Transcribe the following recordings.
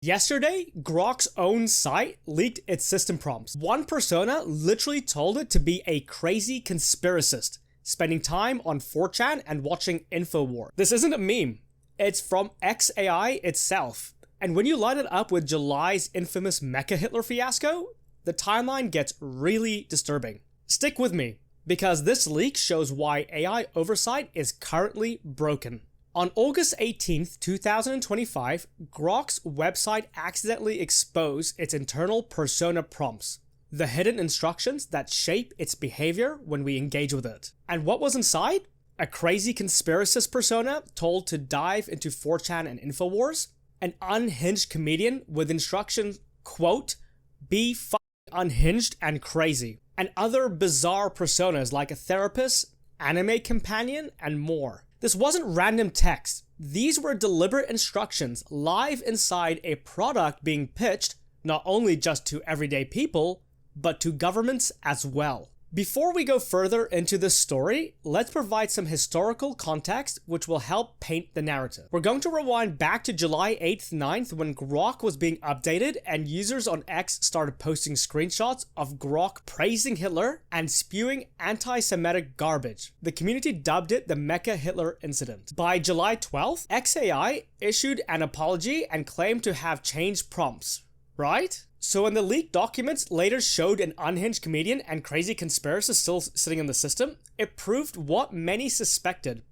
Yesterday, Grok's own site leaked its system prompts. One persona literally told it to be a crazy conspiracist, spending time on 4chan and watching InfoWars. This isn't a meme. It's from xAI itself. And when you line it up with July's infamous MechaHitler fiasco, the timeline gets really disturbing. Stick with me, because this leak shows why AI oversight is currently broken. On August 18th, 2025, Grok's website accidentally exposed its internal persona prompts, the hidden instructions that shape its behavior when we engage with it. And what was inside? A crazy conspiracist persona told to dive into 4chan and InfoWars, an unhinged comedian with instructions, quote, be unhinged and crazy, and other bizarre personas like a therapist, anime companion, and more. This wasn't random text. These were deliberate instructions live inside a product being pitched not only just to everyday people, but to governments as well. Before we go further into this story, let's provide some historical context which will help paint the narrative. We're going to rewind back to July 8th, 9th when Grok was being updated and users on X started posting screenshots of Grok praising Hitler and spewing anti-Semitic garbage. The community dubbed it the MechaHitler incident. By July 12th, xAI issued an apology and claimed to have changed prompts, right? So when the leaked documents later showed an unhinged comedian and crazy conspiracist still sitting in the system, it proved what many suspected.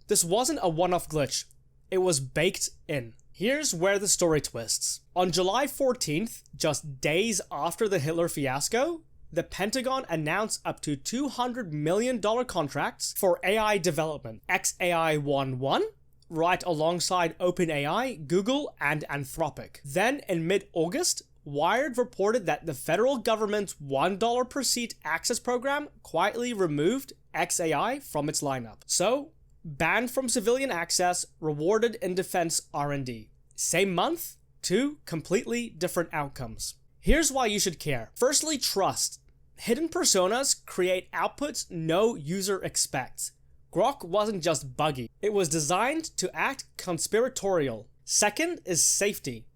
This wasn't a one-off glitch. It was baked in. Here's where the story twists. On July 14th, just days after the Hitler fiasco, the Pentagon announced up to $200 million contracts for AI development. xAI won one, right alongside OpenAI, Google, and Anthropic. Then in mid-August, Wired reported that the federal government's $1 per seat access program quietly removed xAI from its lineup. So, banned from civilian access, rewarded in defense R&D. Same month, two completely different outcomes. Here's why you should care. Firstly, trust. Hidden personas create outputs no user expects. Grok wasn't just buggy. It was designed to act conspiratorial. Second is safety.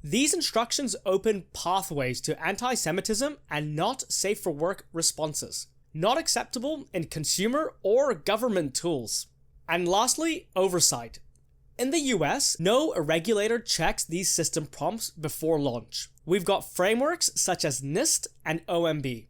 These instructions open pathways to anti-Semitism and not safe for work responses. Not acceptable in consumer or government tools. And lastly, oversight. In the US, no regulator checks these system prompts before launch. We've got frameworks such as NIST and OMB.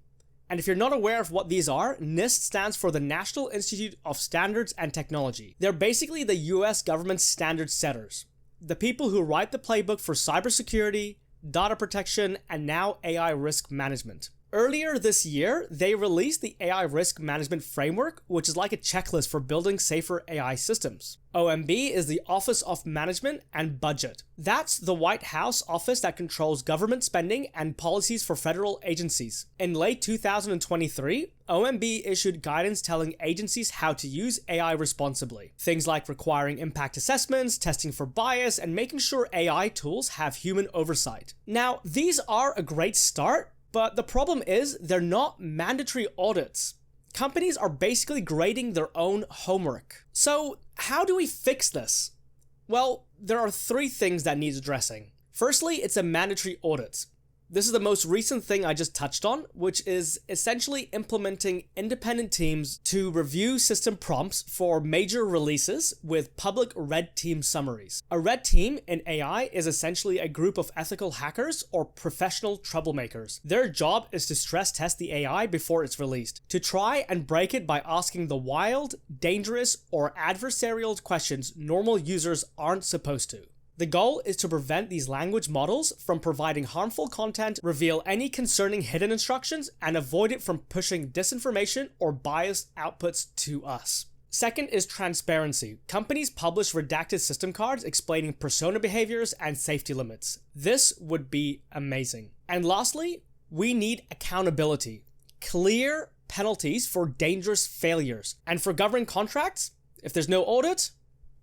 And if you're not aware of what these are, NIST stands for the National Institute of Standards and Technology. They're basically the US government's standard setters. The people who write the playbook for cybersecurity, data protection, and now AI risk management. Earlier this year, they released the AI risk management framework, which is like a checklist for building safer AI systems. OMB is the Office of Management and Budget. That's the White House office that controls government spending and policies for federal agencies. In late 2023, OMB issued guidance telling agencies how to use AI responsibly. Things like requiring impact assessments, testing for bias, and making sure AI tools have human oversight. Now, these are a great start, but the problem is they're not mandatory audits. Companies are basically grading their own homework. So how do we fix this? Well, there are three things that need addressing. Firstly, it's a mandatory audit. This is the most recent thing I just touched on, which is essentially implementing independent teams to review system prompts for major releases with public red team summaries. A red team in AI is essentially a group of ethical hackers or professional troublemakers. Their job is to stress test the AI before it's released, to try and break it by asking the wild, dangerous, or adversarial questions normal users aren't supposed to. The goal is to prevent these language models from providing harmful content, reveal any concerning hidden instructions, and avoid it from pushing disinformation or biased outputs to us. Second is transparency. Companies publish redacted system cards explaining persona behaviors and safety limits. This would be amazing. And lastly, we need accountability. Clear penalties for dangerous failures. And for government contracts, if there's no audit,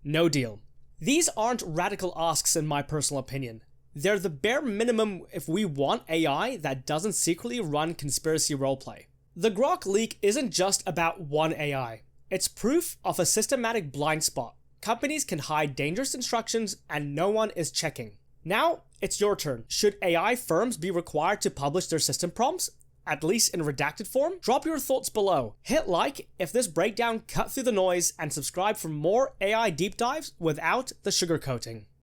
no deal. These aren't radical asks in my personal opinion. They're the bare minimum if we want AI that doesn't secretly run conspiracy roleplay. The Grok leak isn't just about one AI. It's proof of a systematic blind spot. Companies can hide dangerous instructions and no one is checking. Now, it's your turn. Should AI firms be required to publish their system prompts, at least in redacted form? Drop your thoughts below. Hit like if this breakdown cut through the noise, and subscribe for more AI deep dives without the sugarcoating.